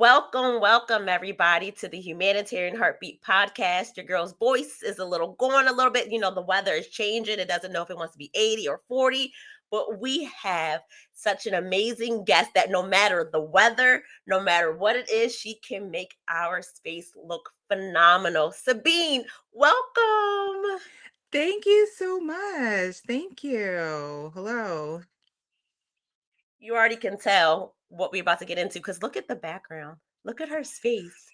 Welcome everybody to the Humanitarian Heartbeat podcast. Your girl's voice is going a little bit. The weather is changing. It doesn't know if it wants to be 80 or 40, but we have such an amazing guest that no matter the weather, no matter what it is, she can make our space look phenomenal. Sabine, welcome. Thank you so much. Thank you. Hello. You already can tell what we're about to get into because look at the background. Look at her space.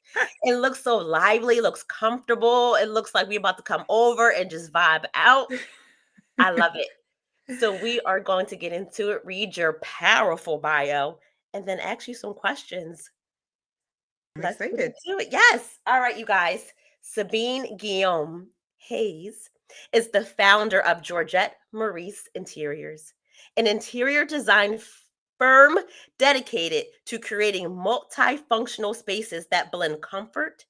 It looks so lively, looks comfortable. It looks like we're about to come over and just vibe out. I love it. So we are going to get into it, read your powerful bio, and then ask you some questions. I'm Let's get excited. into it. Yes. All right, you guys. Sabine Guillaume Hayes is the founder of Georgette Maurice Interiors, an interior design firm dedicated to creating multifunctional spaces that blend comfort,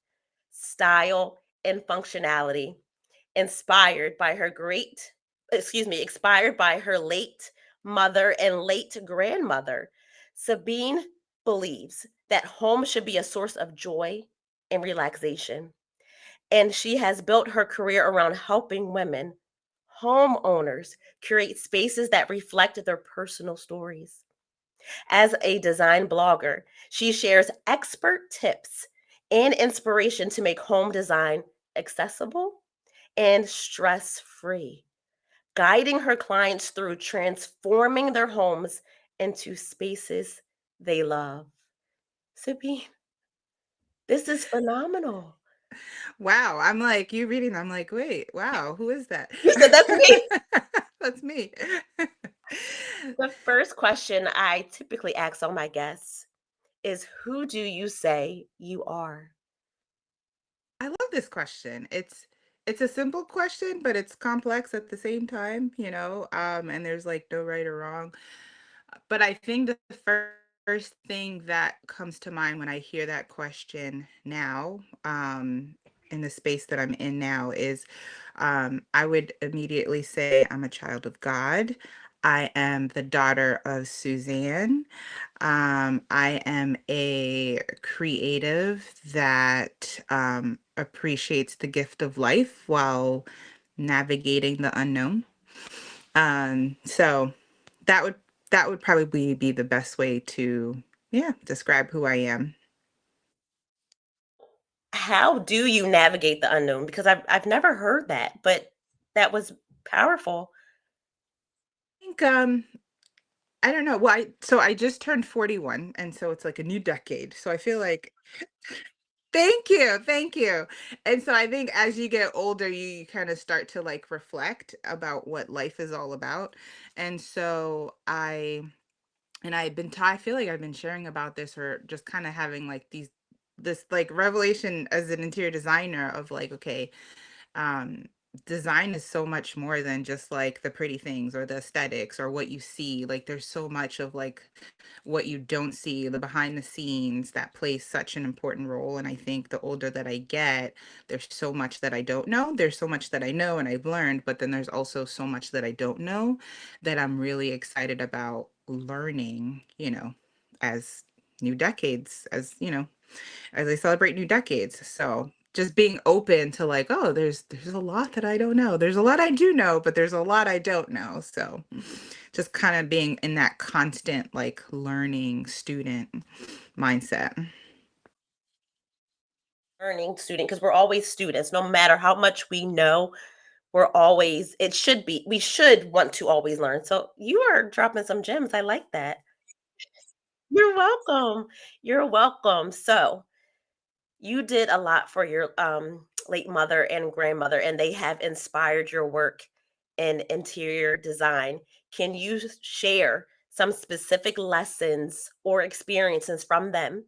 style, and functionality. Inspired by her late mother and late grandmother, Sabine believes that home should be a source of joy and relaxation. And she has built her career around helping women, homeowners, create spaces that reflect their personal stories. As a design blogger, she shares expert tips and inspiration to make home design accessible and stress free, guiding her clients through transforming their homes into spaces they love. Sippy, this is phenomenal. Wow. I'm like, you reading, I'm like, wait, wow, who is that? You said that's me. That's me. The first question I typically ask all my guests is, who do you say you are? I love this question. It's a simple question, but it's complex at the same time, and there's like no right or wrong. But I think the first thing that comes to mind when I hear that question now, in the space that I'm in now, is I would immediately say I'm a child of God. I am the daughter of Suzanne. I am a creative that appreciates the gift of life while navigating the unknown. So that would that would probably be the best way to, yeah, describe who I am. How do you navigate the unknown? Because I've never heard that, but that was powerful. I think I don't know. Well, I just turned 41, and so it's like a new decade. So I feel like thank you, thank you. And so I think as you get older, you kind of start to like reflect about what life is all about. And so I've been I feel like I've been sharing about this or just kind of having like this like revelation as an interior designer of like, okay, um design is so much more than just like the pretty things or the aesthetics or what you see. Like there's so much of like what you don't see, the behind the scenes that plays such an important role. And I think the older that I get, there's so much that I don't know. There's so much that I know and I've learned, but then there's also so much that I don't know that I'm really excited about learning, as new decades, as I celebrate new decades. So just being open to like, oh, there's a lot that I don't know. There's a lot I do know, but there's a lot I don't know. So just kind of being in that constant like learning student mindset. Learning student, because we're always students, no matter how much we know, we should want to always learn. So you are dropping some gems. I like that. You're welcome. You're welcome. So you did a lot for your late mother and grandmother, and they have inspired your work in interior design. Can you share some specific lessons or experiences from them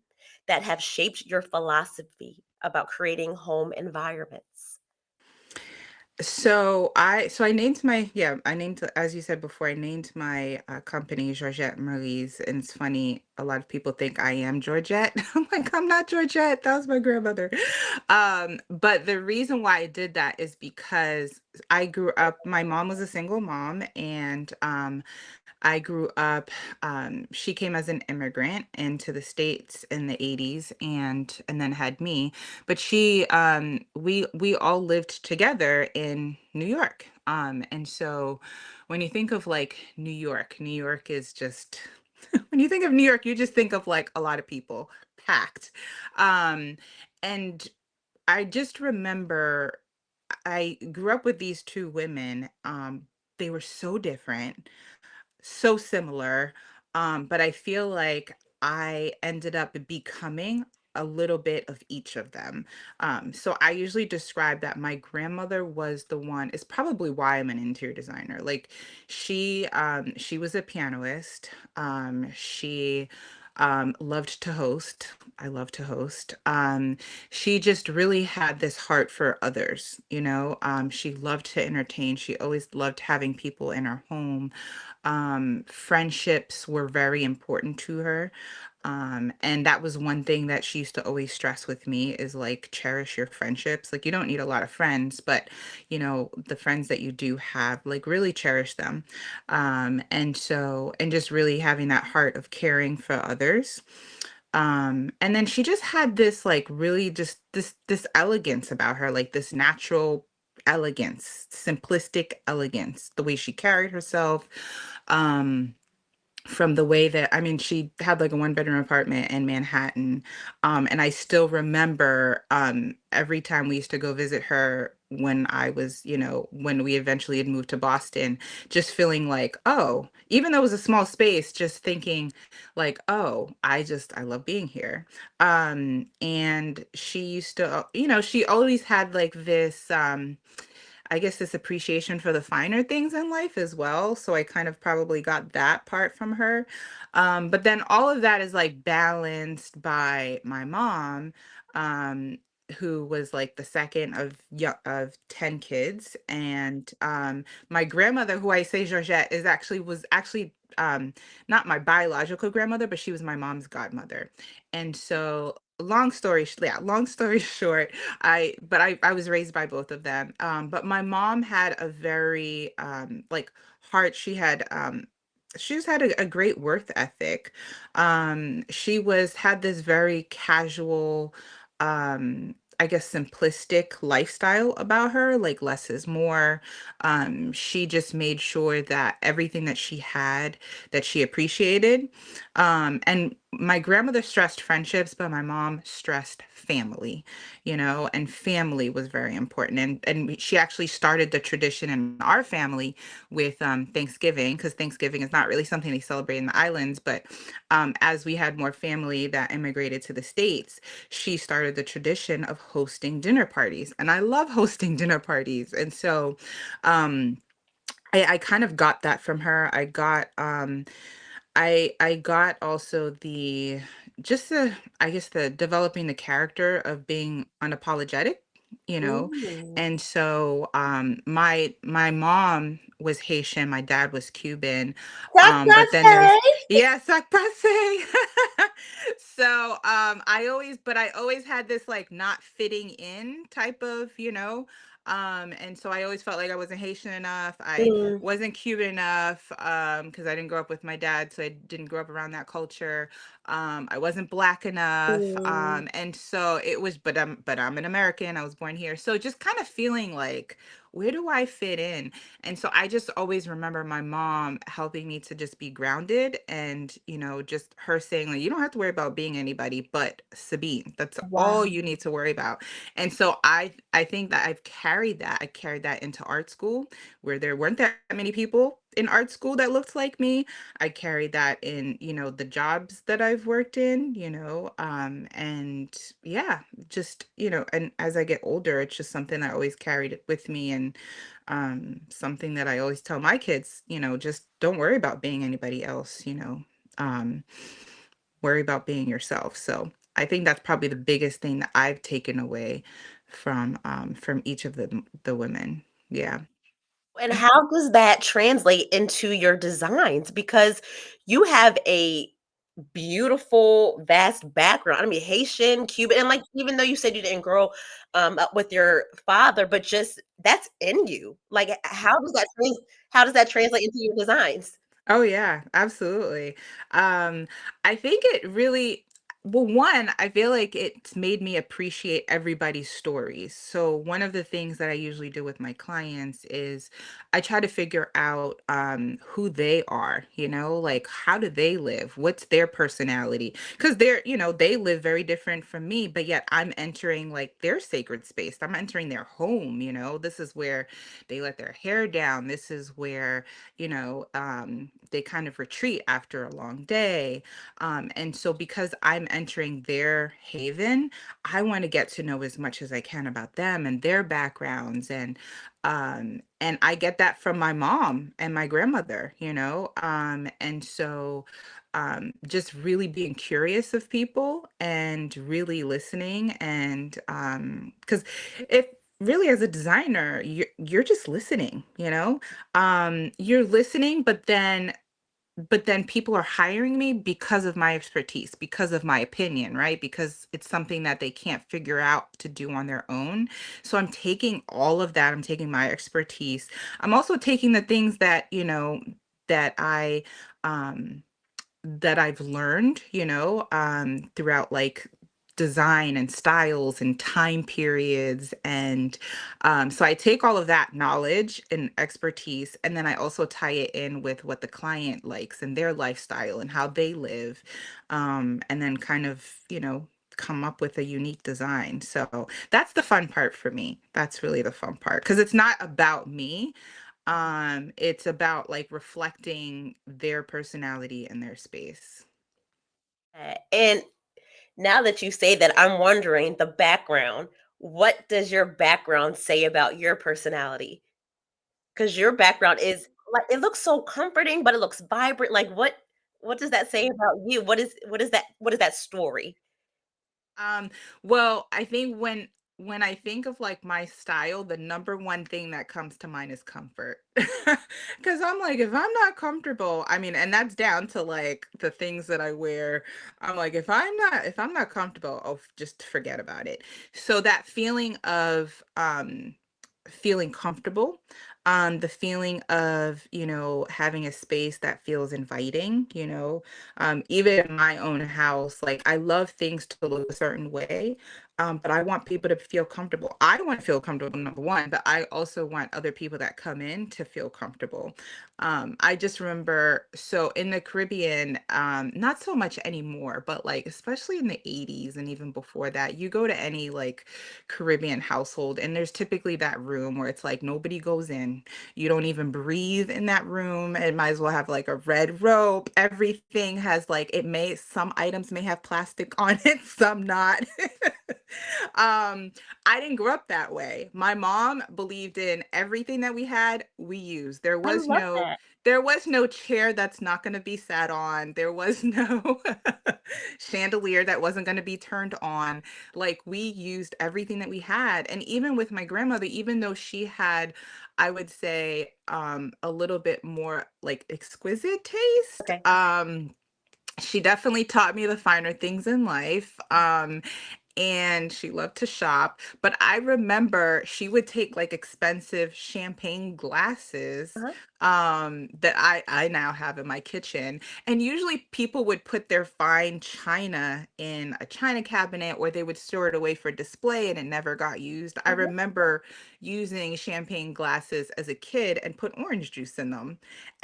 that have shaped your philosophy about creating home environments? So I named my yeah, I named, as you said before, I named my company Georgette Marie's, and it's funny, a lot of people think I am Georgette. I'm like, I'm not Georgette, that was my grandmother. But the reason why I did that is because I grew up, my mom was a single mom, and I grew up, she came as an immigrant into the States in the 80s and then had me. But we all lived together in New York. And so when you think of like New York is just when you think of New York, you just think of like a lot of people packed. Um, and I just remember I grew up with these two women. They were so different, so similar, but I feel like I ended up becoming a little bit of each of them. So I usually describe that my grandmother was the one, it's probably why I'm an interior designer. Like she was a pianist. She loved to host. I love to host. She just really had this heart for others, you know. She loved to entertain. She always loved having people in her home. Friendships were very important to her. And that was one thing that she used to always stress with me is like cherish your friendships. Like you don't need a lot of friends, but you know, the friends that you do have, like really cherish them. And just really having that heart of caring for others. And then she just had this like really just this elegance about her, like this natural elegance, simplistic elegance, the way she carried herself. Um, from the way that I mean, she had like a one-bedroom apartment in Manhattan. And I still remember every time we used to go visit her when I was, you know, when we eventually had moved to Boston, just feeling like, oh, even though it was a small space, just thinking like, oh, I love being here. And she used to, you know, she always had like this I guess this appreciation for the finer things in life as well. So I kind of probably got that part from her. But then all of that is like balanced by my mom, um, who was like the second of 10 kids. And my grandmother, who I say Georgette, was actually not my biological grandmother, but she was my mom's godmother. And so long story short, I was raised by both of them. But my mom had a very like heart. She just had a great work ethic. She was had this very casual, I guess simplistic lifestyle about her, like less is more. She just made sure that everything that she had, that she appreciated. And my grandmother stressed friendships, but my mom stressed family, you know, and family was very important. And she actually started the tradition in our family with Thanksgiving, because Thanksgiving is not really something they celebrate in the islands. But as we had more family that immigrated to the States, she started the tradition of hosting dinner parties. And I love hosting dinner parties. And so um, I kind of got that from her. I got also the just the I guess the developing the character of being unapologetic, you know. Ooh. And so my mom was Haitian, my dad was Cuban. Sac But then there was passe. yeah, sac passe. So I always had this like not fitting in type of, you know. And so I always felt like I wasn't Haitian enough. I Mm, wasn't Cuban enough because I didn't grow up with my dad, so I didn't grow up around that culture. I wasn't black enough, mm. and so it was. But I'm an American. I was born here, so just kind of feeling like, where do I fit in? And so I just always remember my mom helping me to just be grounded, and you know, just her saying like, you don't have to worry about being anybody but Sabine. That's all Wow. you need to worry about. And so I think that I've carried that. I carried that into art school where there weren't that many people in art school that looked like me. I carried that in, you know, the jobs that I've worked in, you know, and yeah, just, you know, and as I get older, it's just something I always carried it with me and something that I always tell my kids, you know, just don't worry about being anybody else, you know, um, worry about being yourself. So I think that's probably the biggest thing that I've taken away from each of the women. Yeah. And how does that translate into your designs? Because you have a beautiful, vast background. I mean, Haitian, Cuban, and like even though you said you didn't grow up with your father, but just that's in you. Like, how does that translate into your designs? Oh yeah, absolutely. Um, I think it really, well, one, I feel like it's made me appreciate everybody's stories. So one of the things that I usually do with my clients is I try to figure out who they are, like how do they live? What's their personality? Because they live very different from me, but yet I'm entering like their sacred space. I'm entering their home. This is where they let their hair down. This is where they kind of retreat after a long day. And so, because I'm entering their haven, I want to get to know as much as I can about them and their backgrounds. And I get that from my mom and my grandmother. And so, just really being curious of people and really listening. And because if really as a designer, you're just listening. You're listening, but then people are hiring me because of my expertise, because of my opinion, right? Because it's something that they can't figure out to do on their own. So I'm taking all of that. I'm taking my expertise. I'm also taking the things that um that I've learned, throughout like design and styles and time periods. And so I take all of that knowledge and expertise, and then I also tie it in with what the client likes and their lifestyle and how they live. And then kind of, come up with a unique design. So that's the fun part for me. That's really the fun part because it's not about me. It's about like reflecting their personality and their space. And now that you say that, I'm wondering the background. What does your background say about your personality? Because your background is like it looks so comforting, but it looks vibrant. Like what does that say about you? What is that story? Um, well, I think when I think of like my style, the number one thing that comes to mind is comfort. Because I'm like, if I'm not comfortable, I mean, and that's down to like the things that I wear. I'm like, if I'm not comfortable, just forget about it. So that feeling of feeling comfortable, the feeling of, having a space that feels inviting. Even in my own house, like I love things to look a certain way, but I want people to feel comfortable. I want to feel comfortable, number one, but I also want other people that come in to feel comfortable. I just remember, so in the Caribbean, not so much anymore, but like especially in the 80s and even before that, you go to any like Caribbean household, and there's typically that room where it's like nobody goes in. You don't even breathe in that room. It might as well have like a red rope. Everything has like some items may have plastic on it, some not. I didn't grow up that way. My mom believed in everything that we had, we used. There I was love no that. there was no chair that's not going to be sat on. There was no chandelier that wasn't going to be turned on. Like we used everything that we had. And even with my grandmother, even though she had, I would say, a little bit more like exquisite taste, Okay. she definitely taught me the finer things in life. And she loved to shop. But I remember she would take like expensive champagne glasses Uh-huh. that I now have in my kitchen. And usually people would put their fine china in a china cabinet, or they would store it away for display and it never got used. I Uh-huh. remember using champagne glasses as a kid and put orange juice in them.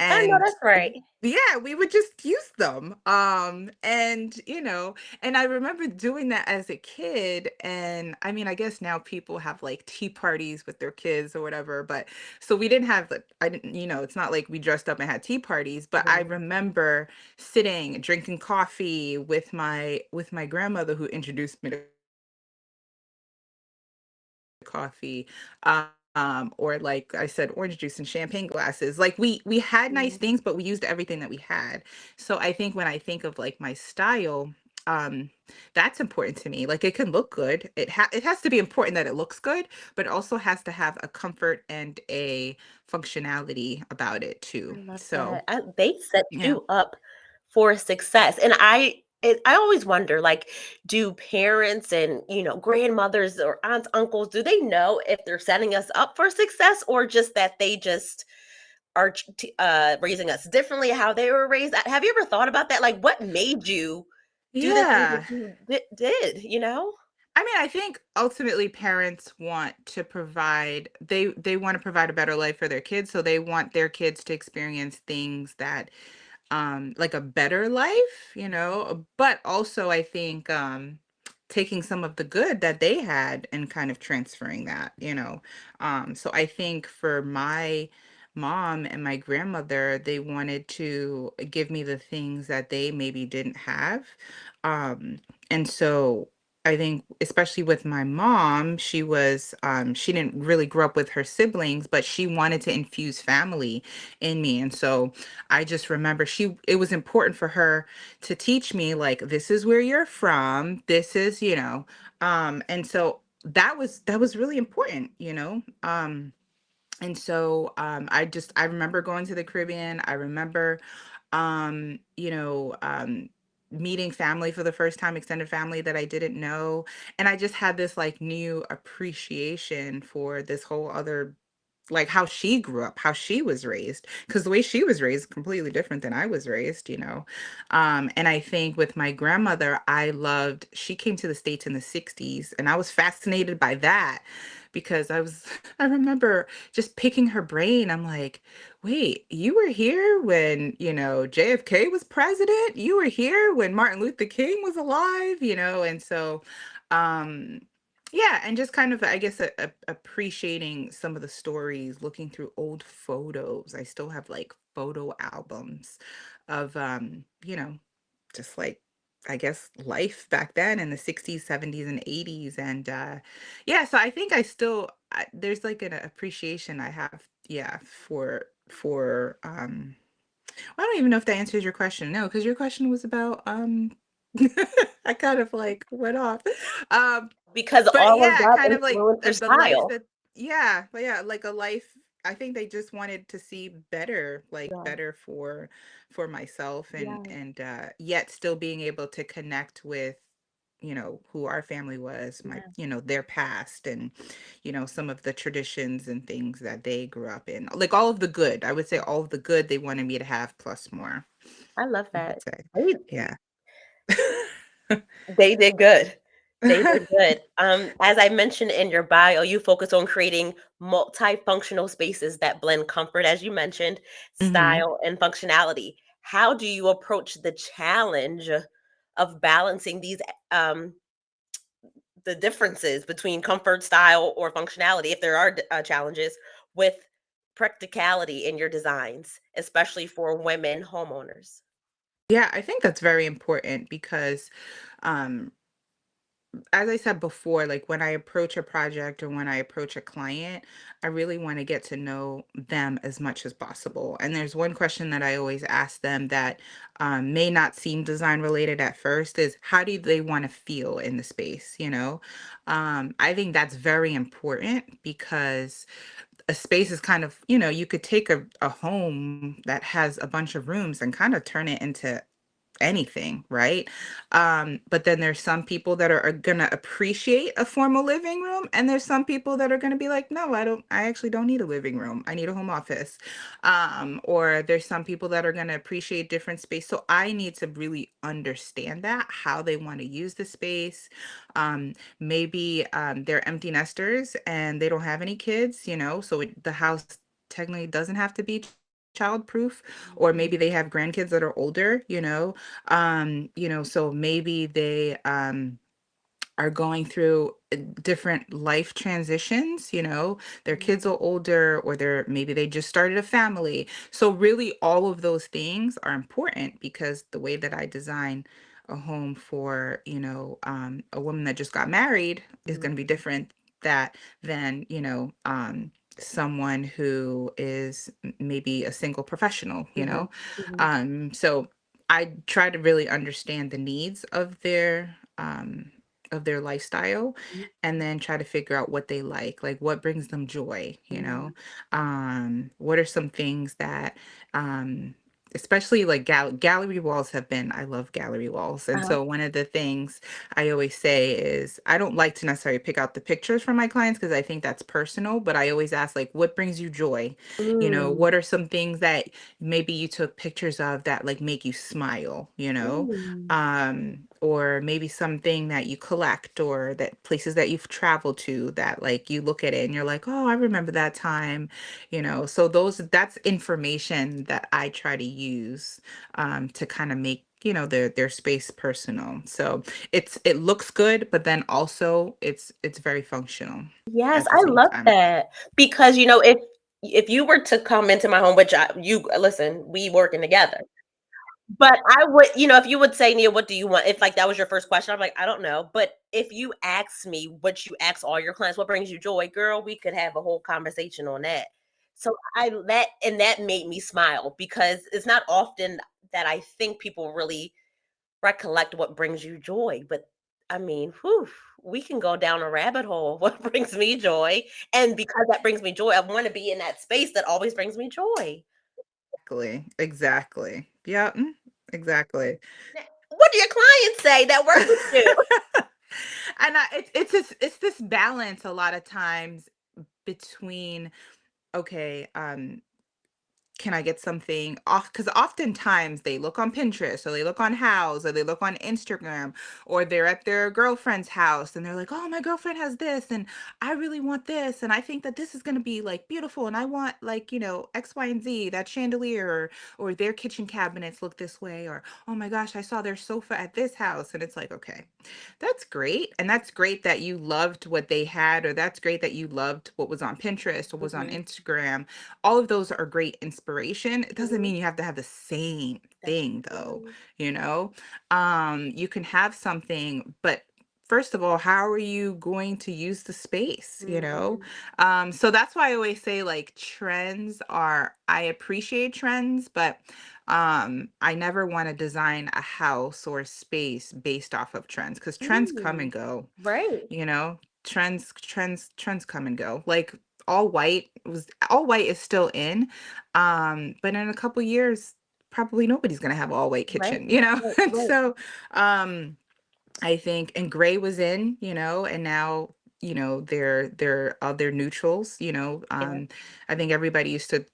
I know And that's right. yeah, we would just use them. And I remember doing that as a kid. And I mean, I guess now people have like tea parties with their kids or whatever. But so we didn't have, like, I didn't, it's not like we dressed up and had tea parties. But I Mhm. remember sitting, drinking coffee with my grandmother who introduced me to coffee, or like I said, orange juice and champagne glasses. Like we had nice Mhm. things, but we used everything that we had. So I think when I think of like my style, um, that's important to me. Like it can look good. It has to be important that it looks good, but it also has to have a comfort and a functionality about it I too. love So that. They set yeah. you up for success. And I always wonder, like, do parents and grandmothers or aunts, uncles, do they know if they're setting us up for success or just that they just are raising us differently, how they were raised. Have you ever thought about that? Like, what made you do the things that Yeah. you did, you know? I mean, I think ultimately parents want to provide they want to provide a better life for their kids, so they want their kids to experience things that like a better life, but also I think taking some of the good that they had and kind of transferring that. So I think for my mom and my grandmother, they wanted to give me the things that they maybe didn't have. And so I think especially with my mom, she didn't really grow up with her siblings, but she wanted to infuse family in me. And so I just remember it was important for her to teach me, like, this is where you're from. This is, and so that was really important. And so I remember going to the Caribbean. I remember meeting family for the first time, extended family that I didn't know. And I just had this like new appreciation for this whole other, like, how she grew up, how she was raised, because the way she was raised is completely different than I was raised. And I think with my grandmother, she came to the States in the 60s, and I was fascinated by that because I remember just picking her brain. I'm like, wait, you were here when, JFK was president? You were here when Martin Luther King was alive? And so, um, yeah, and just kind of, I guess, appreciating some of the stories, looking through old photos. I still have like photo albums of, just like, I guess, life back then in the 60s, 70s, and 80s. And yeah, so I think there's like an appreciation I have, yeah, for I don't even know if that answers your question. No, because your question was about I kind of like went off. Um Because but all of yeah, that kind of like influenced your the life style. that yeah, but yeah, like a life. I think they just wanted to see better, like Yeah, better for myself, and yeah, yet still being able to connect with who our family was, yeah. their past, and some of the traditions and things that they grew up in, like all of the good. I would say all of the good they wanted me to have plus more. I love I would that. say, They yeah. they did good. They did good. As I mentioned in your bio, you focus on creating multifunctional spaces that blend comfort, as you mentioned, Hmm. style, and functionality. How do you approach the challenge of balancing um, the differences between comfort, style, or functionality, if there are challenges, with practicality in your designs, especially for women homeowners? Yeah, I think that's very important because um as I said before, like when I approach a project or when I approach a client, I really want to get to know them as much as possible. And there's one question that I always ask them that may not seem design related at first is, how do they want to feel in the space? I think that's very important because a space is kind of, you could take a home that has a bunch of rooms and kind of turn it into anything, right? But then there's some people that are gonna appreciate a formal living room, and there's some people that are gonna be like, no, I actually don't need a living room. I need a home office. Or there's some people that are gonna appreciate different space. So I need to really understand that, how they want to use the space. Maybe they're empty nesters and they don't have any kids, so the house technically doesn't have to be child proof, or maybe they have grandkids that are older, so maybe they are going through different life transitions, their kids are older, or maybe they just started a family. So really all of those things are important because the way that I design a home for, a woman that just got married is going to be Mhm, different that than, someone who is maybe a single professional. mhm, mhm, So I try to really understand the needs of their lifestyle, mhm, and then try to figure out what they like what brings them joy. mhm, What are some things that um especially like gallery walls have been, I love gallery walls. And Uh-huh. so one of the things I always say is I don't like to necessarily pick out the pictures for my clients because I think that's personal, but I always ask like what brings you joy? You know, Mm. what are some things that maybe you took pictures of that like make you smile, you know? Mm. Or maybe something that you collect or that places that you've traveled to that like you look at it and you're like, "Oh, I remember that time." You know, so that's information that I try to use to kind of make, you know, their space personal. So it looks good, but then also it's very functional Yes, at the I same love time. that because, if you were to come into my home, which you listen, we working together. But I would, if you would say, "Nia, what do you want?" If, like, that was your first question, I'm like, "I don't know." But if you ask me what you ask all your clients, "What brings you joy?" Girl, we could have a whole conversation on that. So that made me smile because it's not often that I think people really recollect what brings you joy. But I mean, whew, we can go down a rabbit hole. What brings me joy? And because that brings me joy, I want to be in that space that always brings me joy. Exactly. Exactly. Yeah, exactly. Now, what do your clients say that work with you? And it's this balance a lot of times between okay, can I get something off? Because oftentimes they look on Pinterest or they look on House or they look on Instagram or they're at their girlfriend's house and they're like, oh, my girlfriend has this and I really want this. And I think that this is going to be like beautiful. And I want like, you know, X, Y, and Z, that chandelier or their kitchen cabinets look this way. Or, oh my gosh, I saw their sofa at this house. And it's like, okay, that's great. And that's great that you loved what they had, or that's great that you loved what was on Pinterest or was on Mhm, Instagram. All of those are great inspiration. It doesn't mhm. mean you have to have the same That's thing though, true. you know? You can have something, but first of all, how are you going to use the space, you know? Mhm, So that's why I always say like I appreciate trends, but I never want to design a house or a space based off of trends because trends come mm. and go, Right, you know? Trends come and go. Like all white is still in. But in a couple years, probably nobody's gonna have all white right, kitchen, you know? right, And right. so I think and gray was in, you know, and now, you know, they're other neutrals, you know. Yeah, I think everybody used to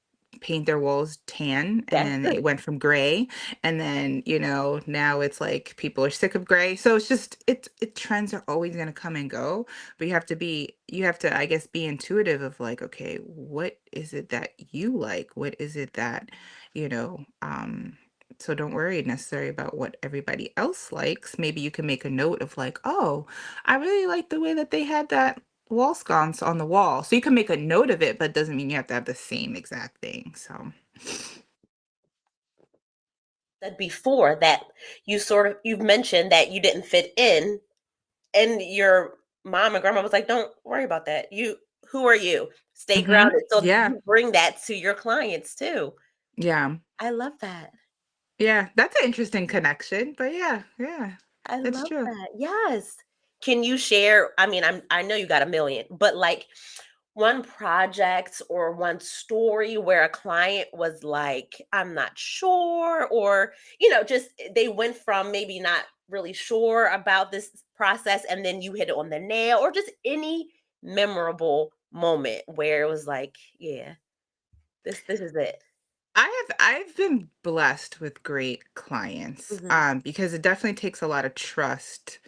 paint their walls tan and yes. then it went from gray and then, you know, now it's like people are sick of gray. So it's just it trends are always going to come and go, but you have to I guess be intuitive of like, okay, what is it that you like? What is it that, you know, so don't worry necessarily about what everybody else likes. Maybe you can make a note of like, oh, I really like the way that they had that wall sconce on the wall. So you can make a note of it, but it doesn't mean you have to have the same exact thing. So Said before that you've mentioned that you didn't fit in, and your mom and grandma was like, "Don't worry about that. Who are you? Stay grounded." So yeah, you bring that to your clients too. yeah, I love that. yeah. That's an interesting connection. But yeah, yeah, I that's love true. that. Yes. Can you share, I mean, I know you got a million, but like one project or one story where a client was like, "I'm not sure," or, just they went from maybe not really sure about this process and then you hit it on the nail, or just any memorable moment where it was like, "Yeah, this is it." I've been blessed with great clients, Mhm, because it definitely takes a lot of trust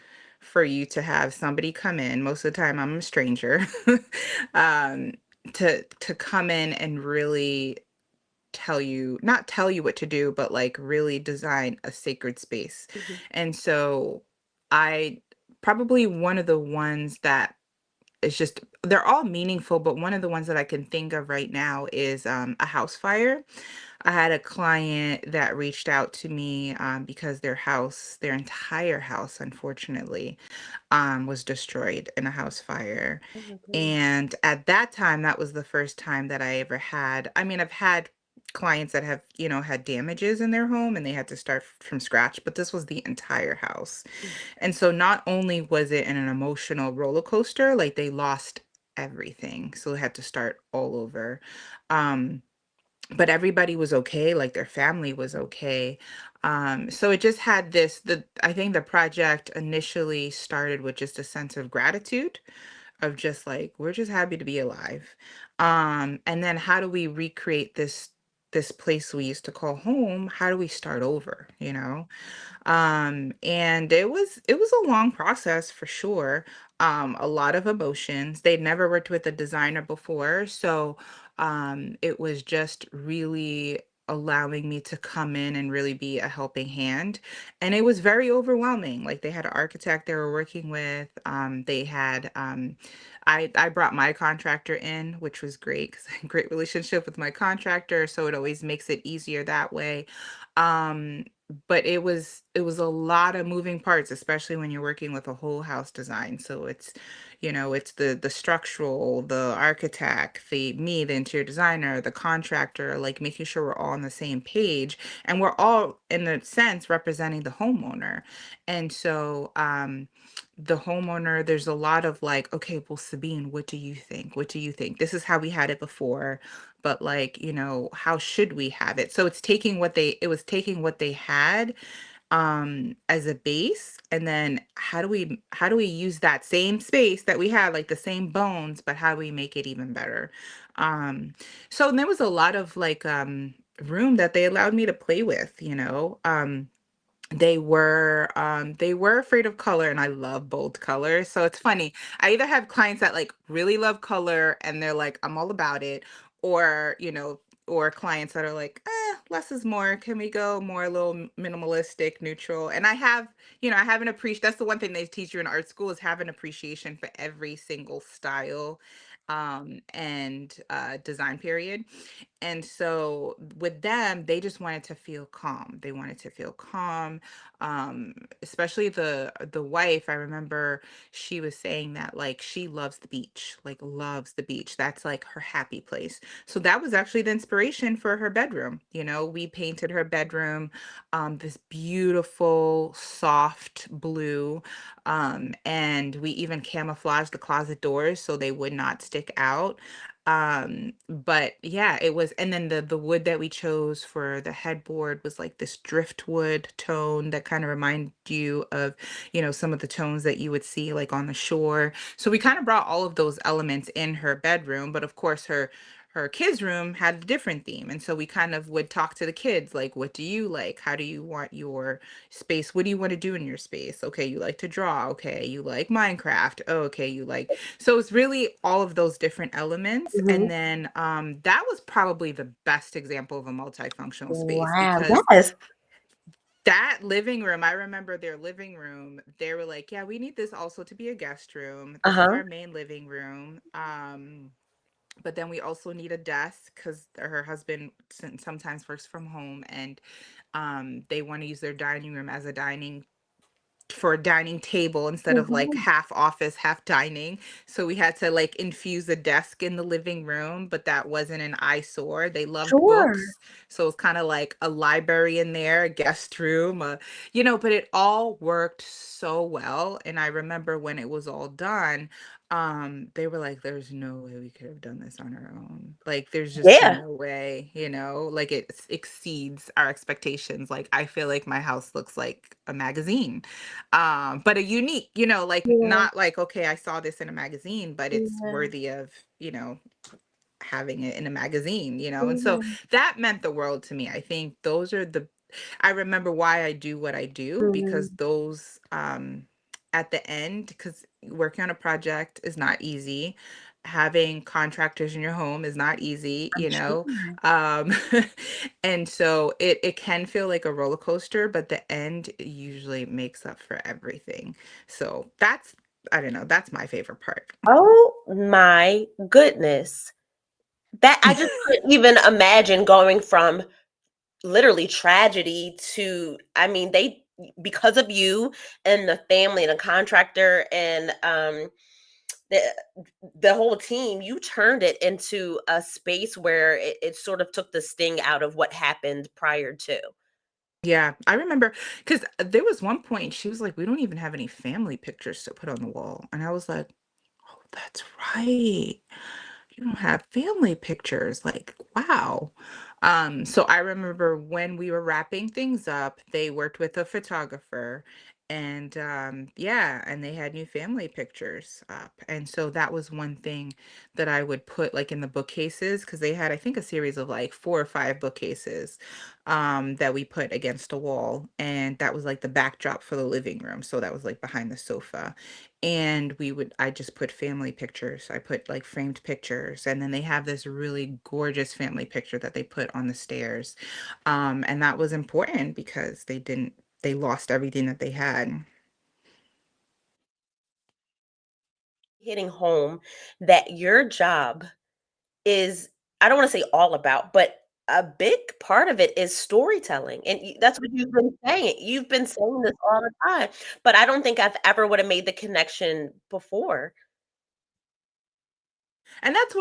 for you to have somebody come in. Most of the time, I'm a stranger, um, to come in and really not tell you what to do, but like really design a sacred space. mhm, And so, I probably one of the ones that is just they're all meaningful, but one of the ones that I can think of right now is a house fire. I had a client that reached out to me because their entire house, unfortunately, was destroyed in a house fire. oh my goodness. And at that time, that was the first time that I ever had. I mean, I've had clients that have, you know, had damages in their home and they had to start from scratch, but this was the entire house. Mm, And so not only was it an emotional roller coaster, like they lost everything. So they had to start all over. Um, but everybody was okay, like their family was okay. So it just had this, I think the project initially started with just a sense of gratitude of just like, we're just happy to be alive. And then how do we recreate this place we used to call home? How do we start over, you know? And it was a long process for sure. A lot of emotions. They'd never worked with a designer before, so it was just really allowing me to come in and really be a helping hand. And it was very overwhelming. Like they had an architect they were working with. They had I brought my contractor in, which was great because I had a great relationship with my contractor, so it always makes it easier that way. Um, but it was a lot of moving parts, especially when you're working with a whole house design. So it's the structural, the architect, the interior designer, the contractor, like making sure we're all on the same page and we're all in a sense representing the homeowner. And so the homeowner, there's a lot of like, okay, well, Sabine, what do you think? What do you think? This is how we had it before, but like, how should we have it? So it was taking what they had as a base, and then how do we use that same space that we had, like the same bones, but how do we make it even better? um so there was a lot of like room that they allowed me to play with. They were afraid of color, and I love bold colors. So it's funny. I either have clients that like really love color and they're like, I'm all about it, or, or clients that are like, less is more. Can we go more a little minimalistic, neutral? And I have an appreciation. That's the one thing they teach you in art school is have an appreciation for every single style and design period. And so with them, they just wanted to feel calm. They wanted to feel calm. Especially the wife. I remember she was saying that like she loves the beach, like loves the beach. That's like her happy place. So that was actually the inspiration for her bedroom. We painted her bedroom this beautiful soft blue, and we even camouflaged the closet doors so they would not stick out. But yeah, it was, and then the wood that we chose for the headboard was like this driftwood tone that kind of remind you of, some of the tones that you would see like on the shore. So we kind of brought all of those elements in her bedroom, but of course her kids' room had a different theme. And so we kind of would talk to the kids like, what do you like? How do you want your space? What do you want to do in your space? Okay, you like to draw. Okay, you like Minecraft. Oh, okay, you like, so it's really all of those different elements. And Mhm. then that was probably the best example of a multifunctional space Wow, because yes. that living room, I remember their living room, they were like, yeah, we need this also to be a guest room. This is Uh-huh. our main living room. But then we also need a desk because her husband sometimes works from home, and they want to use their dining room as a dining table instead of like Mhm. half office, half dining. So we had to like infuse a desk in the living room, but that wasn't an eyesore. They loved Sure. books. So it's kind of like a library in there, a guest room, but it all worked so well. And I remember when it was all done, they were like, there's no way we could have done this on our own. Like, there's just Yeah. no way, like it exceeds our expectations. Like, I feel like my house looks like a magazine, but a unique, like Yeah. not like, okay, I saw this in a magazine, but it's Yeah. worthy of, having it in a magazine, and so Yeah. that meant the world to me. I think I remember why I do what I do, because Mhm. those at the end, because working on a project is not easy. Having contractors in your home is not easy, I'm sure. um and so it can feel like a roller coaster, but the end usually makes up for everything. So I don't know, that's my favorite part. Oh my goodness. That I just couldn't even imagine going from literally tragedy to, I mean, they, because of you and the family and the contractor and the the whole team, you turned it into a space where it sort of took the sting out of what happened prior to. Yeah, I remember because there was one point she was like, "We don't even have any family pictures to put on the wall." And I was like, "Oh, that's right. You don't have family pictures." Like, wow. So I remember when we were wrapping things up, they worked with a photographer and yeah, and they had new family pictures up. And so that was one thing that I would put like in the bookcases because they had I think a series of like 4 or 5 bookcases that we put against a wall and that was like the backdrop for the living room. So that was like behind the sofa. And I just put family pictures. I put like framed pictures. And then they have this really gorgeous family picture that they put on the stairs. And that was important because they lost everything that they had. Hitting home that your job is, I don't wanna say all about, but a big part of it is storytelling, and that's what you've been saying. You've been saying this all the time, but I don't think I've ever woulda made the connection before. And that's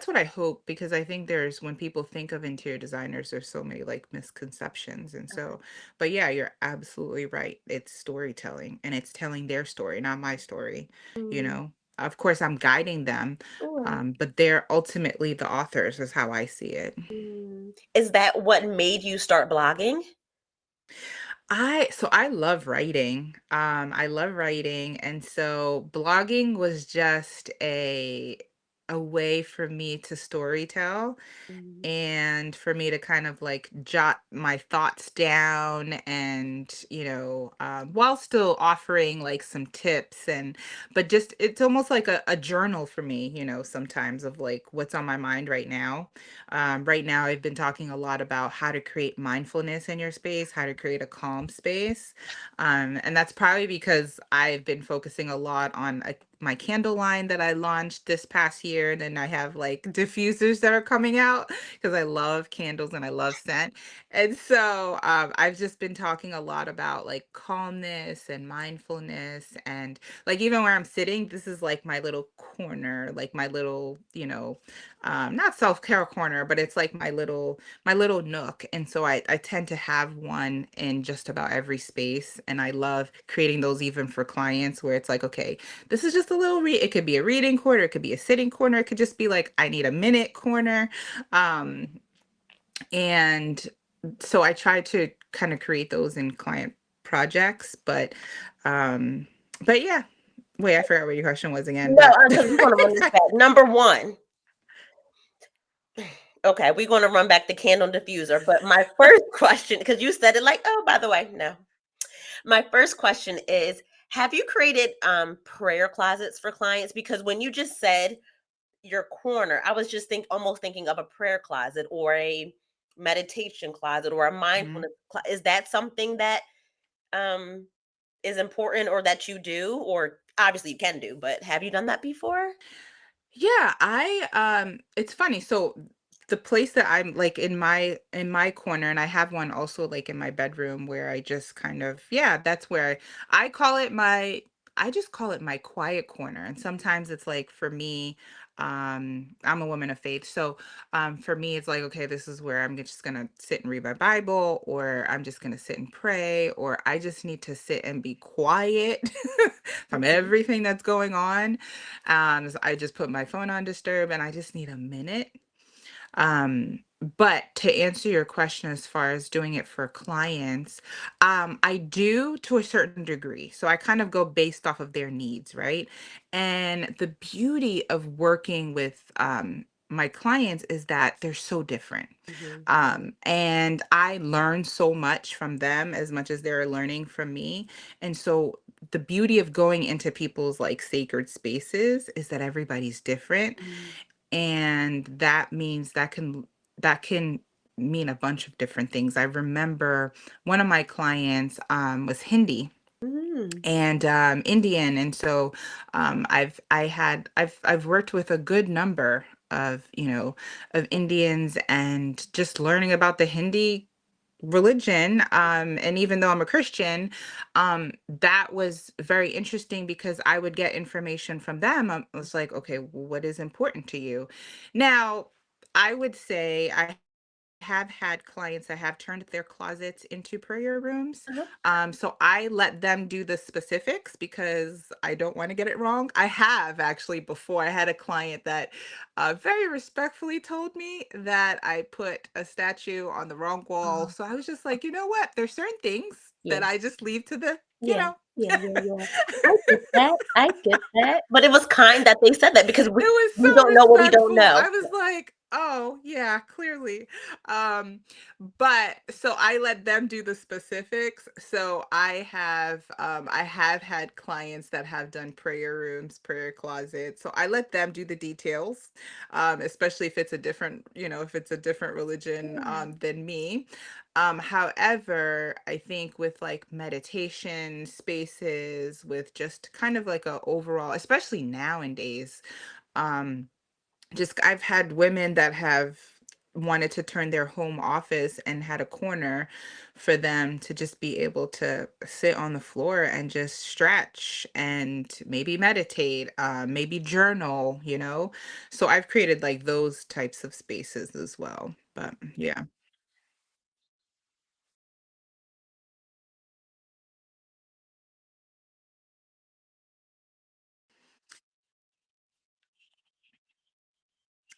what I hope because I think there's when people think of interior designers, there's so many like misconceptions. And so, but yeah, you're absolutely right. It's storytelling and it's telling their story, not my story, you Mm, know. Of course, I'm guiding them, right. but they're ultimately the authors, is how I see it. Is that what made you start blogging? I love writing. I love writing, and so blogging was just a way for me to storytell Mm, and for me to kind of like jot my thoughts down and while still offering like some tips and but just it's almost like a journal for me, sometimes of like what's on my mind right now. Right now I've been talking a lot about how to create mindfulness in your space, how to create a calm space, and that's probably because I've been focusing a lot on my candle line that I launched this past year. And then I have like diffusers that are coming out because I love candles and I love scent. And so I've just been talking a lot about like calmness and mindfulness. And like even where I'm sitting, this is like my little corner, like my little, not self-care corner, but it's like my little nook. And so I tend to have one in just about every space. And I love creating those even for clients where it's like, okay, this is just a little it could be a reading corner, it could be a sitting corner, it could just be like I need a minute corner. Um, and so I try to kind of create those in client projects, um, but yeah. Wait, I forgot what your question was again, no, but because we wanna run this back. Number 1, okay, we're gonna run back the candle diffuser, but my first question, because you said it like, "Oh, by the way," no. My first question is, have you created, prayer closets for clients? Because when you just said your corner, I was just almost thinking of a prayer closet or a meditation closet or a Mhm. mindfulness is that something that, um, is important or that you do? Or obviously you can do, but have you done that before? Yeah, it's funny. So the place that I'm like in my corner, and I have one also like in my bedroom where I just kind of, yeah, that's where I call it I just call it my quiet corner. And sometimes it's like for me, I'm a woman of faith. So for me it's like, okay, this is where I'm just gonna sit and read my Bible, or I'm just gonna sit and pray, or I just need to sit and be quiet from Mhm, everything that's going on. So I just put my phone on disturb and I just need a minute. But to answer your question as far as doing it for clients, I do to a certain degree. So I kind of go based off of their needs, right? And the beauty of working with my clients is that they're so different. mhm, And I learn so much from them as they're learning from me. And so the beauty of going into people's like sacred spaces is that everybody's different, mm, and that means that can mean a bunch of different things. I remember one of my clients was Hindi mm, and Indian, and so I've worked with a good number of Indians, and just learning about the Hindi religion, and even though I'm a Christian, that was very interesting because I would get information from them. I was like, okay, well, what is important to you? Now, I would say I have had clients that have turned their closets into prayer rooms. Uh-huh. So I let them do the specifics because I don't want to get it wrong. I have actually before. I had a client that very respectfully told me that I put a statue on the wrong wall. Oh, So I was just like, you know what? There's certain things that yeah. I just leave to the, you Yeah, know. yeah, yeah, yeah. I get that, I get that, but it was kind that they said that because It was we so don't know what we don't respectful. know. I was like, "Oh, yeah, clearly." Um, but so I let them do the specifics. So I have had clients that have done prayer rooms, prayer closets. So I let them do the details, especially if it's a different, if it's a different religion Yeah. than me. However, I think with like meditation spaces, with just kind of like a overall, especially nowadays, um, just I've had women that have wanted to turn their home office and had a corner for them to just be able to sit on the floor and just stretch and maybe meditate, maybe journal, So I've created like those types of spaces as well. But yeah.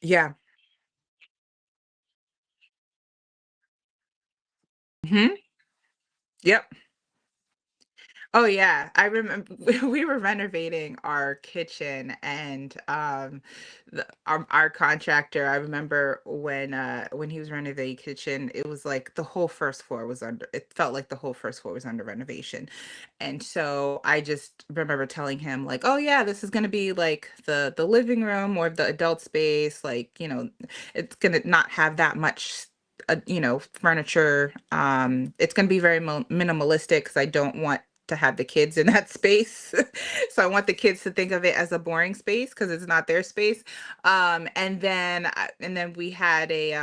Yeah. Hmm. Yep. Oh yeah, I remember we were renovating our kitchen and our contractor, I remember when he was renovating kitchen, it was like the whole first floor was under it felt like the whole first floor was under renovation. And so I just remember telling him like, "Oh yeah, this is going to be like the living room or the adult space, like, it's going to not have that much furniture. It's going to be very minimalistic cuz I don't want to have the kids in that space. So I want the kids to think of it as a boring space because it's not their space. And then we had a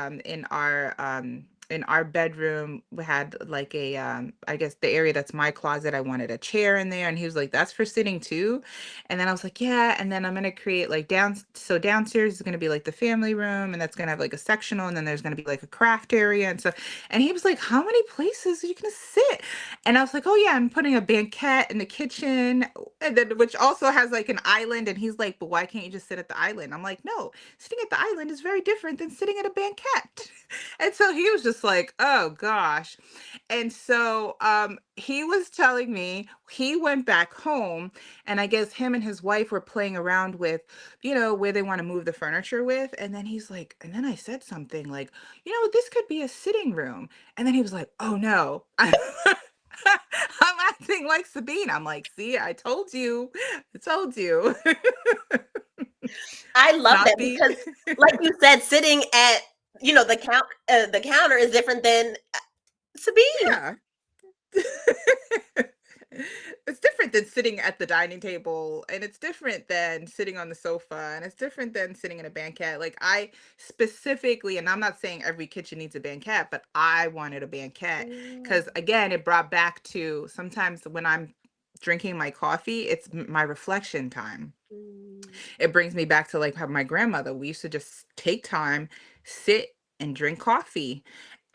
in our bedroom we had like a I guess the area that's my closet. I wanted a chair in there, and he was like, "That's for sitting too." And then I was like, "Yeah." And then I'm gonna create like downstairs is gonna be like the family room, and that's gonna have like a sectional, and then there's gonna be like a craft area and stuff. And he was like, "How many places are you gonna sit?" And I was like, "Oh yeah, I'm putting a banquette in the kitchen, and then which also has like an island." And he's like, "But why can't you just sit at the island?" I'm like, "No, sitting at the island is very different than sitting at a banquette." And so he was just like, "Oh gosh." And so he was telling me he went back home, and I guess him and his wife were playing around with, where they want to move the furniture with. And then he's like, and then I said something like, this could be a sitting room. And then he was like, "Oh no." I'm acting like Sabine. I'm like, "See, I told you. I told you." I love Not that the because, like you said, sitting at, the counter is different than Sabine. Yeah. It's different than sitting at the dining table, and it's different than sitting on the sofa, and it's different than sitting in a banquette. Like I specifically, and I'm not saying every kitchen needs a banquette, but I wanted a banquette Mm, because again, it brought back to sometimes when I'm drinking my coffee, it's my reflection time. mm, It brings me back to like how my grandmother, we used to just take time, sit and drink coffee.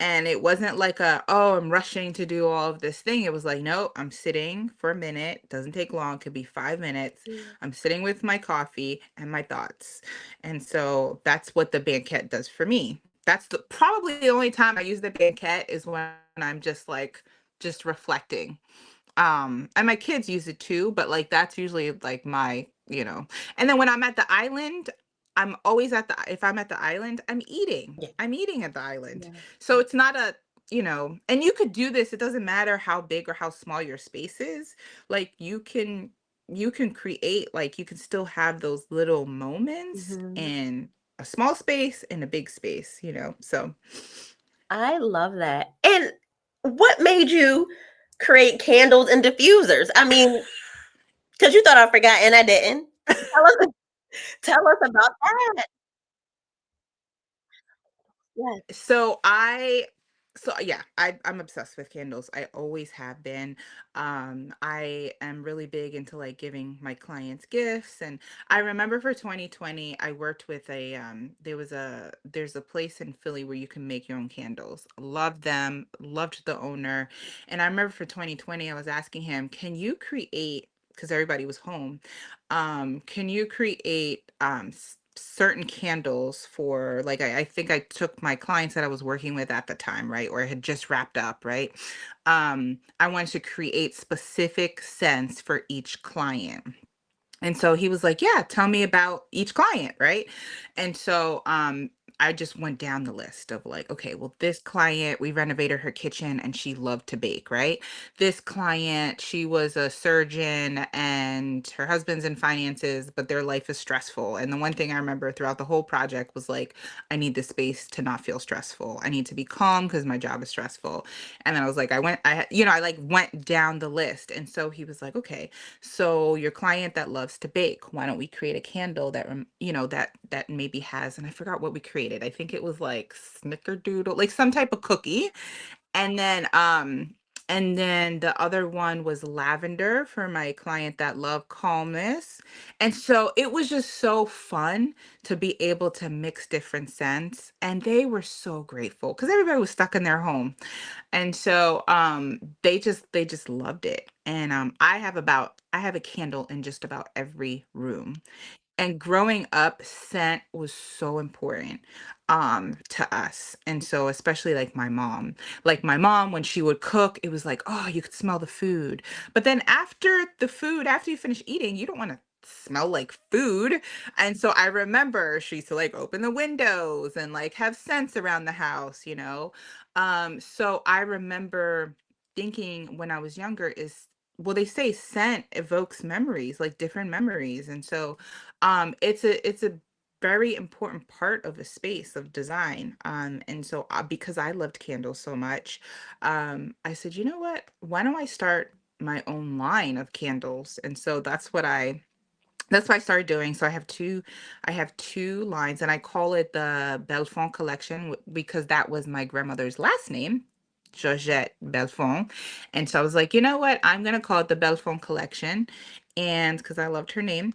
And it wasn't like oh, I'm rushing to do all of this thing. It was like, no, I'm sitting for a minute. Doesn't take long, could be 5 minutes. yeah. I'm sitting with my coffee and my thoughts. And so that's what the banquette does for me. That's probably the only time I use the banquette is when I'm just like, just reflecting. And my kids use it too, but like that's usually like and then when I'm at the island, I'm always if I'm at the island, I'm eating. Yeah. I'm eating at the island. Yeah. So it's not and you could do this. It doesn't matter how big or how small your space is. Like you can create, like you can still have those little moments Mhm. in a small space and a big space. So I love that. And what made you create candles and diffusers? I mean, because you thought I forgot and I didn't. Tell us tell us about that. Yes. so I So yeah, I'm obsessed with candles. I always have been. I am really big into like giving my clients gifts. And I remember for 2020, I worked with there's a place in Philly where you can make your own candles. Loved them, loved the owner. And I remember for 2020, I was asking him, can you create, because everybody was home, can you create certain candles for like I think I took my clients that I was working with at the time, right? Or had just wrapped up, right? I wanted to create specific scents for each client. And so he was like, "Yeah, tell me about each client," right? And so I just went down the list of like, okay, well, this client, we renovated her kitchen and she loved to bake, right? This client, she was a surgeon and her husband's in finances, but their life is stressful. And the one thing I remember throughout the whole project was like, I need this space to not feel stressful. I need to be calm because my job is stressful. And then I was like, I like went down the list. And so he was like, okay, so your client that loves to bake, why don't we create a candle that that maybe has, and I forgot what we created. I think it was like snickerdoodle, like some type of cookie. And then the other one was lavender for my client that loved calmness. And so it was just so fun to be able to mix different scents, and they were so grateful because everybody was stuck in their home. And so they just loved it. And I have a candle in just about every room. And growing up, scent was so important to us. And so especially like my mom. Like my mom, when she would cook, it was like, oh, you could smell the food. But then after you finish eating, you don't want to smell like food. And so I remember she used to like open the windows and like have scents around the house. So I remember thinking when I was younger is, well, they say scent evokes memories, like different memories. And so it's a very important part of a space of design. And so because I loved candles so much, I said, you know what? Why don't I start my own line of candles? And so that's what I started doing. So I have two lines, and I call it the Belfond collection because that was my grandmother's last name, Georgette Belfond. And so I was like, you know what? I'm gonna call it the Belfond collection, and because I loved her name.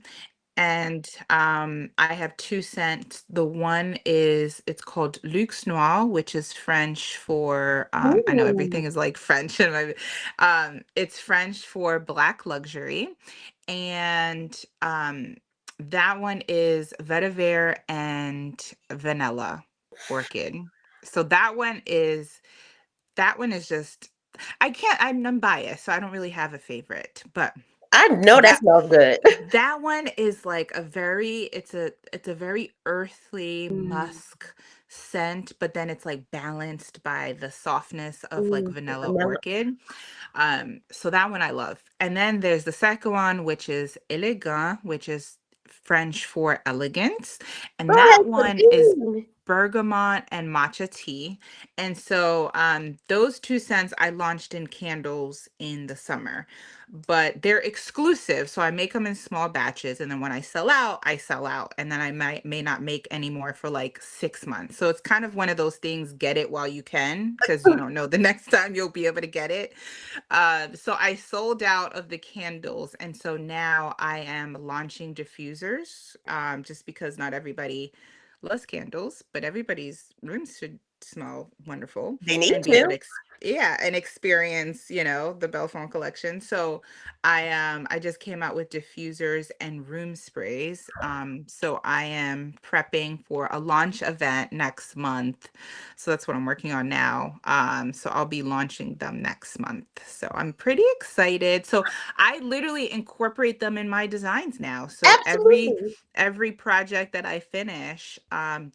And I have two scents. The one is it's called Luxe Noir, which is French for I know Ooh. everything is like French in my it's French for black luxury. And that one is vetiver and vanilla orchid. So that one is just, I'm unbiased, so I don't really have a favorite, but I know that that smells good. that one is like it's a very earthly Mm, musk scent, but then it's like balanced by the softness of like the vanilla vanilla. orchid. So that one I love. And then there's the second one, which is elegant, which is French for elegance. And Oh, that that's one is Sabine. bergamot and matcha tea. And so those two scents I launched in candles in the summer, but they're exclusive. So I make them in small batches. And then when I sell out, I sell out. And then I may not make any more for like 6 months. So it's kind of one of those things, get it while you can, because you don't know the next time you'll be able to get it. So I sold out of the candles, and so now I am launching diffusers. Just because not everybody loves candles, but everybody's rooms should smell wonderful They need and be able to to. yeah, and experience, the Belfont collection. So I just came out with diffusers and room sprays. So I am prepping for a launch event next month. So that's what I'm working on now. So I'll be launching them next month. So I'm pretty excited. So I literally incorporate them in my designs now. So every Absolutely. every project that I finish,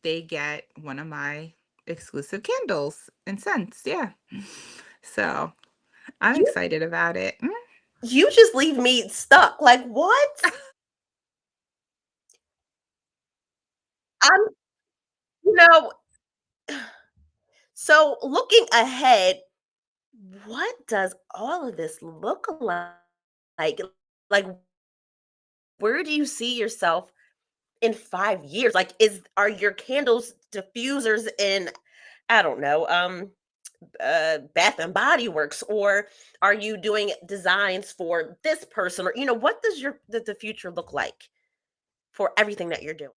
they get one of my exclusive candles and scents. Yeah. So I'm You excited about it. you just leave me stuck. Like, what? I'm you know, so looking ahead, what does all of this look like? Like, where do you see yourself in 5 years? Like, are your candles diffusers in, I don't know, Bath and Body Works, or are you doing designs for this person, or what does the future look like for everything that you're doing?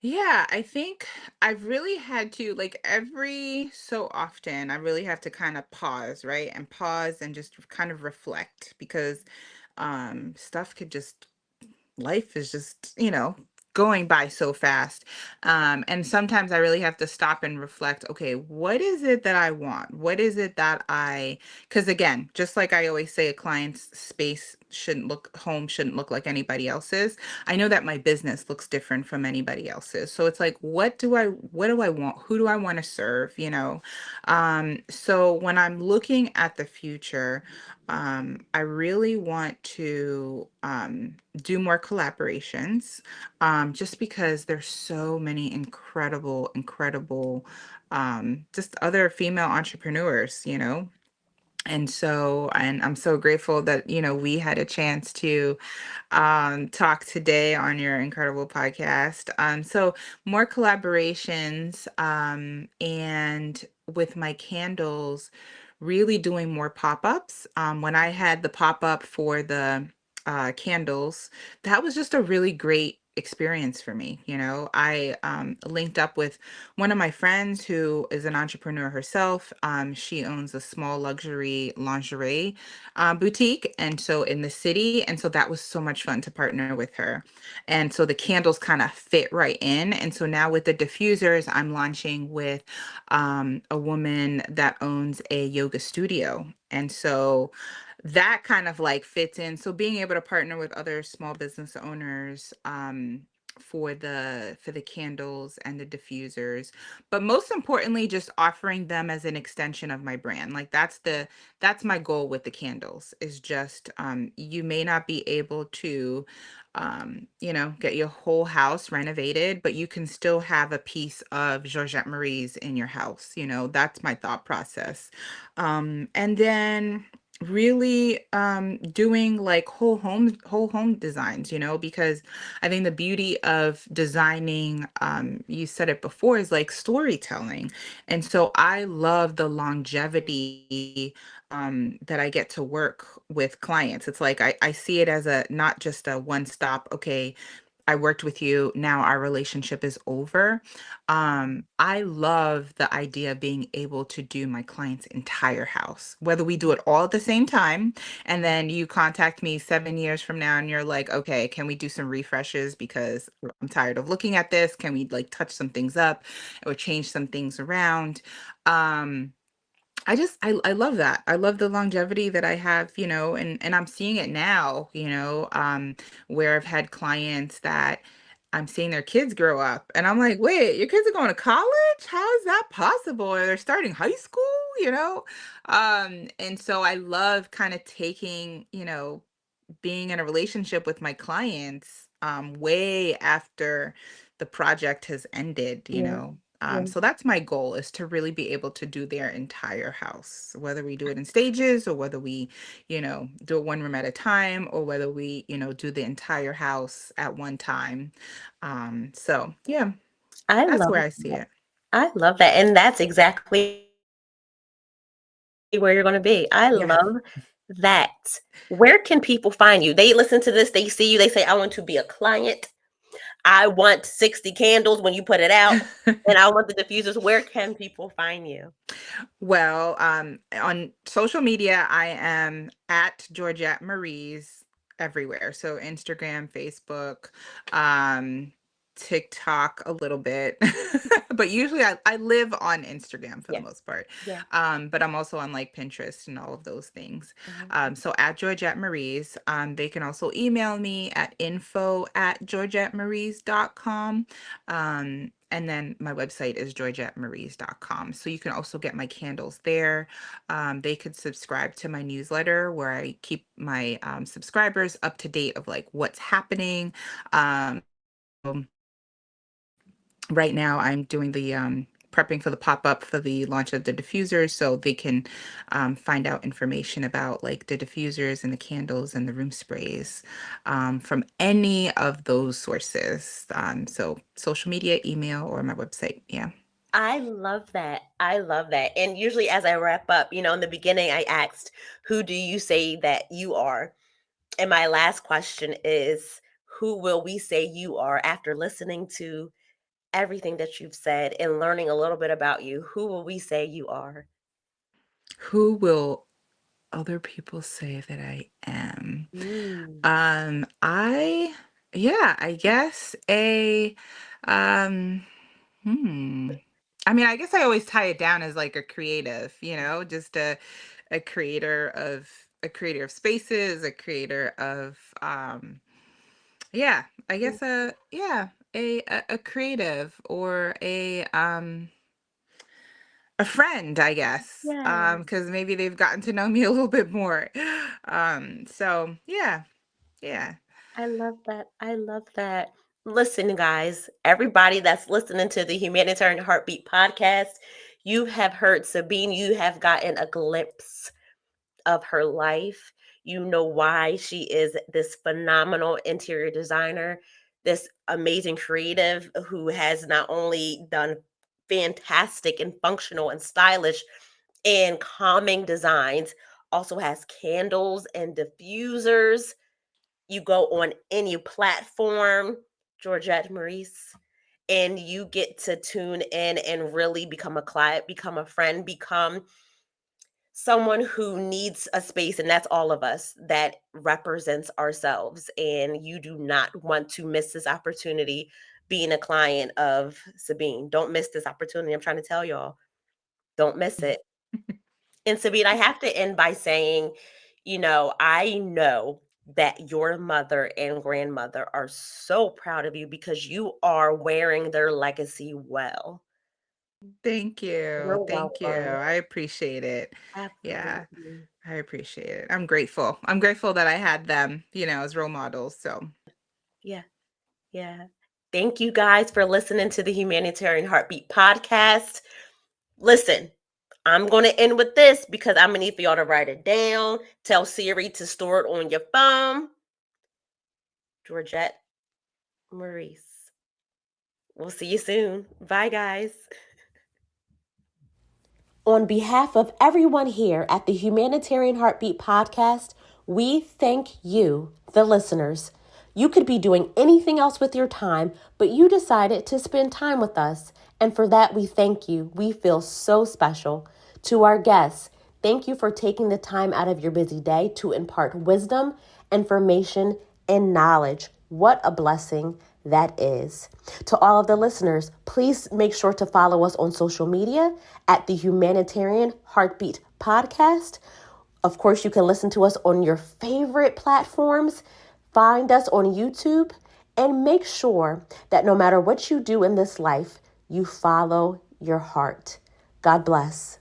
Yeah, I think I've really had to, like, every so often, I really have to kind of pause, right? And pause and just kind of reflect because stuff could just life is just, going by so fast. And sometimes I really have to stop and reflect, okay, what is it that I want? What is it that because again, just like I always say, a client's home shouldn't look like anybody else's. I know that my business looks different from anybody else's. So it's like, what do I want? Who do I want to serve? So when I'm looking at the future, I really want to do more collaborations, just because there's so many incredible, just other female entrepreneurs, and I'm so grateful that, we had a chance to talk today on your incredible podcast. So more collaborations, and with my candles, really doing more pop-ups. When I had the pop-up for the candles, that was just a really great experience for me. I linked up with one of my friends who is an entrepreneur herself. She owns a small luxury lingerie boutique, and so in the city, and so that was so much fun to partner with her. And so the candles kind of fit right in. And so now with the diffusers, I'm launching with a woman that owns a yoga studio. And so that kind of like fits in. So being able to partner with other small business owners, for the candles and the diffusers, but most importantly, just offering them as an extension of my brand. Like that's my goal with the candles, is just, you may not be able to get your whole house renovated, but you can still have a piece of Georgette Marie's in your house. That's my thought process. And then really doing like whole home designs, because I think the beauty of designing, you said it before, is like storytelling. And so I love the longevity that I get to work with clients. It's like I see it as a not just a one stop, okay, I worked with you, now our relationship is over. I love the idea of being able to do my client's entire house, whether we do it all at the same time, and then you contact me 7 years from now and you're like, okay, can we do some refreshes because I'm tired of looking at this? Can we like touch some things up or change some things around? Um, I love that. I love the longevity that I have, and I'm seeing it now, where I've had clients that I'm seeing their kids grow up and I'm like, "Wait, your kids are going to college? How is that possible? Or they're starting high school?" You know? And so I love kind of taking, being in a relationship with my clients, way after the project has ended, Yeah, yeah. so that's my goal, is to really be able to do their entire house, whether we do it in stages or whether we, do it one room at a time, or whether we, do the entire house at one time. So yeah, I that's love where I see that. it. I love that, and that's exactly where you're gonna be. I Yeah. love that. Where can people find you? They listen to this, they see you, they say, "I want to be a client. I want 60 candles when you put it out, and I want the diffusers." Where can people find you? Well, on social media, I am at Georgette Marie's everywhere. So Instagram, Facebook, um, TikTok a little bit, but usually I live on Instagram for the Yeah, most part. yeah. But I'm also on like Pinterest and all of those things. Mhm. So at Georgette Marie's, they can also email me at info@georgettemaries.com. And then my website is georgettemaries.com. So you can also get my candles there. They could subscribe to my newsletter where I keep my subscribers up to date of like what's happening. Um, right now, I'm doing the prepping for the pop up for the launch of the diffusers, so they can find out information about like the diffusers and the candles and the room sprays, from any of those sources. So social media, email, or my website. Yeah. I love that. I love that. And usually, as I wrap up, in the beginning, I asked, who do you say that you are? And my last question is, who will we say you are after listening to everything that you've said and learning a little bit about you? Who will we say you are? Who will other people say that I am? Mm. I yeah, I guess um hmm. I mean, I guess I always tie it down as like a creative, just a creator of spaces, a creator of yeah, I guess yeah, a creative or a friend, I guess. Yeah. Because maybe they've gotten to know me a little bit more. So yeah, yeah. I love that. I love that. Listen, guys, everybody that's listening to the Humanitarian Heartbeat podcast, you have heard Sabine. You have gotten a glimpse of her life. You know why she is this phenomenal interior designer, this amazing creative who has not only done fantastic and functional and stylish and calming designs, also has candles and diffusers. You go on any platform, Georgette Maurice, and you get to tune in and really become a client, become a friend, become someone who needs a space, and that's all of us, that represents ourselves. And you do not want to miss this opportunity being a client of Sabine. Don't miss this opportunity. I'm trying to tell y'all, don't miss it. And Sabine, I have to end by saying, I know that your mother and grandmother are so proud of you because you are wearing their legacy well. Thank you. You're Thank you. welcome. I appreciate it. Yeah, Absolutely. I appreciate it. I'm grateful. I'm grateful that I had them, as role models. So Yeah. Yeah. Thank you guys for listening to the Humanitarian Heartbeat podcast. Listen, I'm going to end with this because I'm going to need for y'all to write it down. Tell Siri to store it on your phone. Georgette Maurice. We'll see you soon. Bye, guys. On behalf of everyone here at the Humanitarian Heartbeat podcast, we thank you, the listeners. You could be doing anything else with your time, but you decided to spend time with us. And for that, we thank you. We feel so special. To our guests, thank you for taking the time out of your busy day to impart wisdom, information, and knowledge. What a blessing that is. To all of the listeners, please make sure to follow us on social media at the Humanitarian Heartbeat Podcast. Of course, you can listen to us on your favorite platforms. Find us on YouTube and make sure that no matter what you do in this life, you follow your heart. God bless.